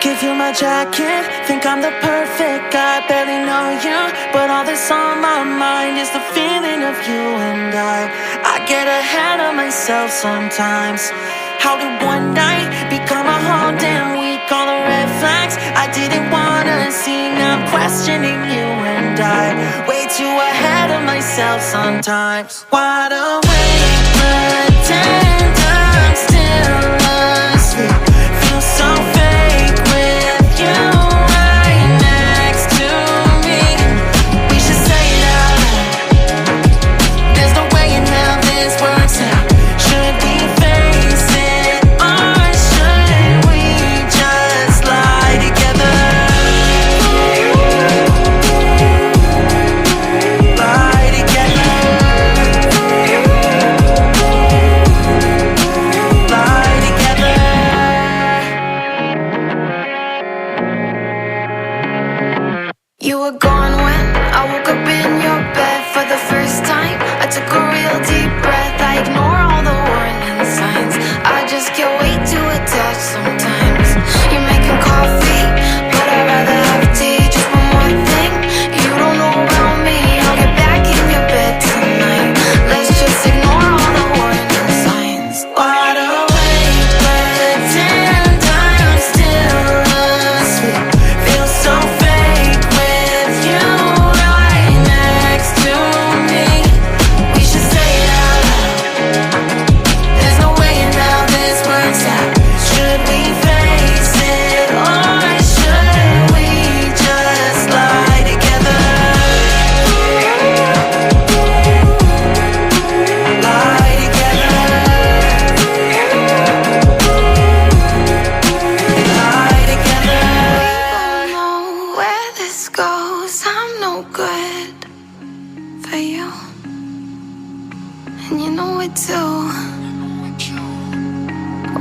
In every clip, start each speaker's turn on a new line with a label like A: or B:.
A: Give you my jacket, think I'm the perfect guy. Barely know you, but all that's on my mind is the feeling of you and I get ahead of myself sometimes. How did one night become a whole damn week? All the red flags I didn't wanna see. Now I'm questioning you and I way too ahead of myself sometimes. Wide awake, pretend I'm still asleep. Feel so fake with you right next to me. We should say it out loud. There's no way in hell this works out. Should we face it or should we just lie together? Lie together. Lie together. You were gone when I woke up in your bed for the first time. I took a real deep breath. I ignore all the warning signs. I just get way too attached sometimes. You're making coffee, but I'd rather have tea. Just one more thing, you don't know about me. I'll get back in your bed tonight. Let's just ignore all the warning signs. Wide awake, pretend I'm still asleep. Feel so fake with you right next to me. We should say it out loud. There's no way in hell this works out. Should we face it or should we just lie together? Lie together. Lie together. We both know where this goes. I'm no good for you, and you know it too.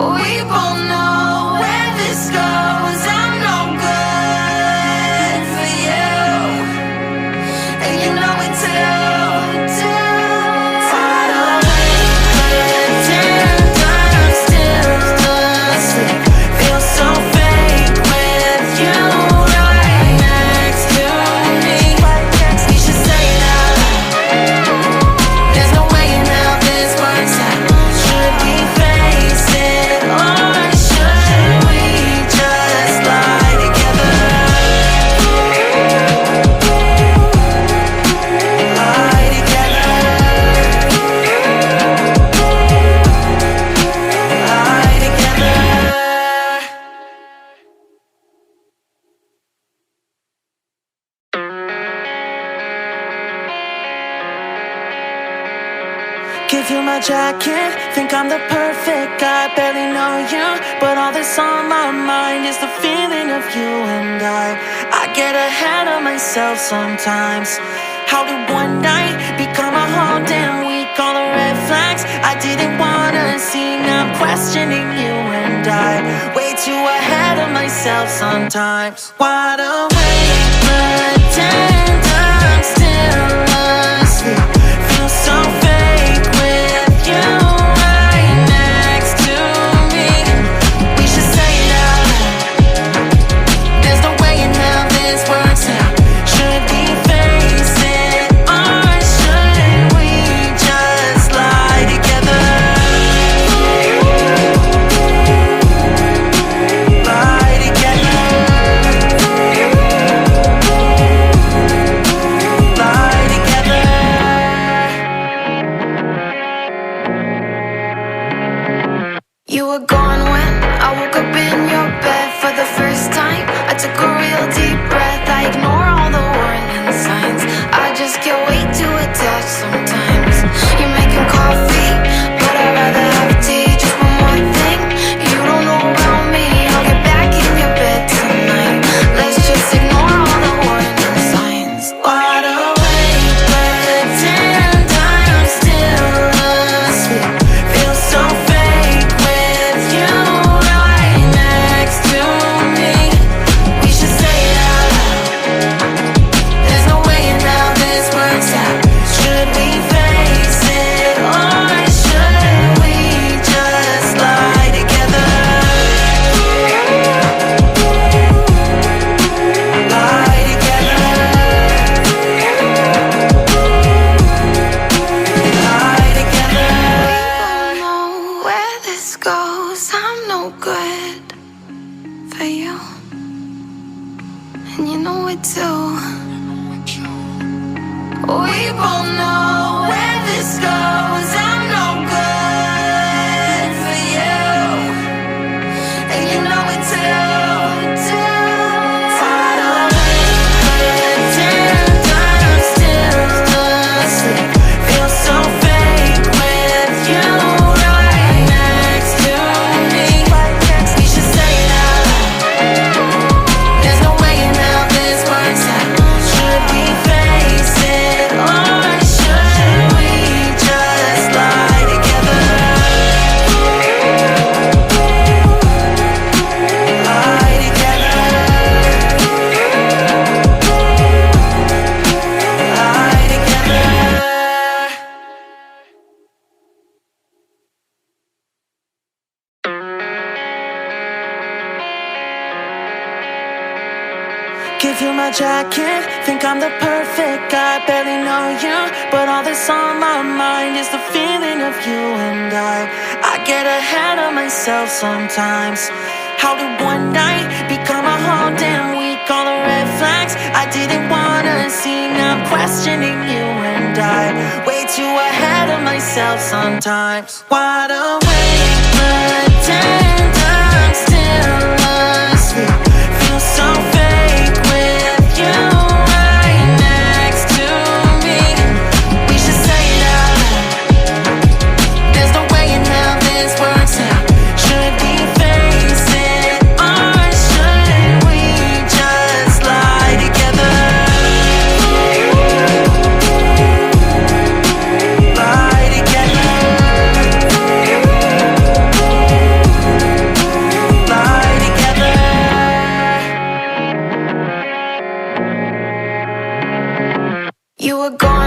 A: We both know where this goes. I'm no good for you, and you know it too. Wide awake, pretend I'm still asleep. Feel so fake with you right next to me. We should say it out loud. There's no way in hell this works out. Should we face it or should we just lie together? Lie together. Lie together. Give you my jacket, think I'm the perfect guy. Barely know you, but all that's on my mind is the feeling of you and I get ahead of myself sometimes. How did one night become a whole damn week? All the red flags I didn't wanna see. Now I'm questioning you and I way too ahead of myself sometimes. Wide awake, pretend I'm still asleep. Feel so fake with you right next to me. We should say it out loud. There's no way in hell this works out. Should we face it or should we just lie together? Lie together. Lie together. You were gone when I woke up in your bed for the first time. I took a real deep breath. I ignore all the warning signs. I just get way too attached sometimes. You're making coffee, but I'd rather have tea. Just one more thing, you don't know about me. I'll get back in your bed tonight. Let's just ignore all the warning signs. Wide awake, pretend I'm still asleep. Feel so fake with you right next to it too. We both know where this goes. I'm no good for you, and you know it too. Wide awake, pretend I'm still asleep. Feel so fake with you right next to me. We should say it out loud. There's no way in hell this works out. Should we face it, or should we just lie together? Lie together. Lie together. Give you my jacket, think I'm the perfect guy. Barely know you, but all that's on my mind is the feeling of you and I get ahead of myself sometimes. How did one night become a whole damn week? All the red flags I didn't wanna see. Now I'm questioning you and I way too ahead of myself sometimes. Wide awake, pretend I'm still asleep. Feel so fake with you right next to me. We should say it out loud. There's no way in hell this works out. Should we face it, or should we just lie together? Lie together. Lie together. You were gone